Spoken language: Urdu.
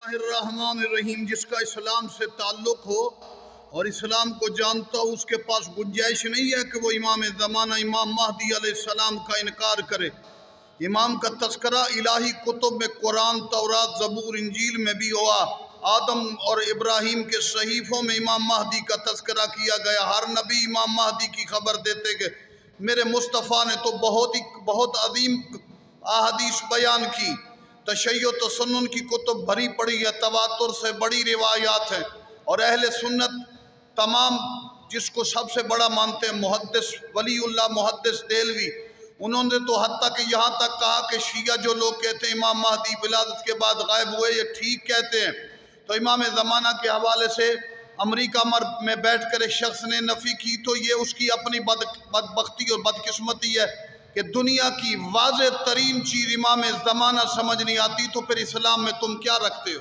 الرحمن الرحیم، جس کا اسلام سے تعلق ہو اور اسلام کو جانتا ہو، اس کے پاس گنجائش نہیں ہے کہ وہ امام زمانہ امام مہدی علیہ السلام کا انکار کرے۔ امام کا تذکرہ الہی کتب میں قرآن، تورات، زبور، انجیل میں بھی ہوا۔ آدم اور ابراہیم کے صحیفوں میں امام مہدی کا تذکرہ کیا گیا۔ ہر نبی امام مہدی کی خبر دیتے گئے۔ میرے مصطفیٰ نے تو بہت عظیم احادیث بیان کی۔ تشیع و تسنن کی کتب بھری پڑی ہے، تواتر سے بڑی روایات ہیں، اور اہل سنت تمام جس کو سب سے بڑا مانتے ہیں محدث ولی اللہ محدث دہلوی، انہوں نے تو حتیٰ کہ یہاں تک کہا کہ شیعہ جو لوگ کہتے ہیں امام مہدی ولادت کے بعد غائب ہوئے، یہ ٹھیک کہتے ہیں۔ تو امام زمانہ کے حوالے سے امریکہ میں بیٹھ کر ایک شخص نے نفی کی، تو یہ اس کی اپنی بدبختی اور بدقسمتی ہے کہ دنیا کی واضح ترین چیز امام زمانہ سمجھ نہیں آتی، تو پھر اسلام میں تم کیا رکھتے ہو؟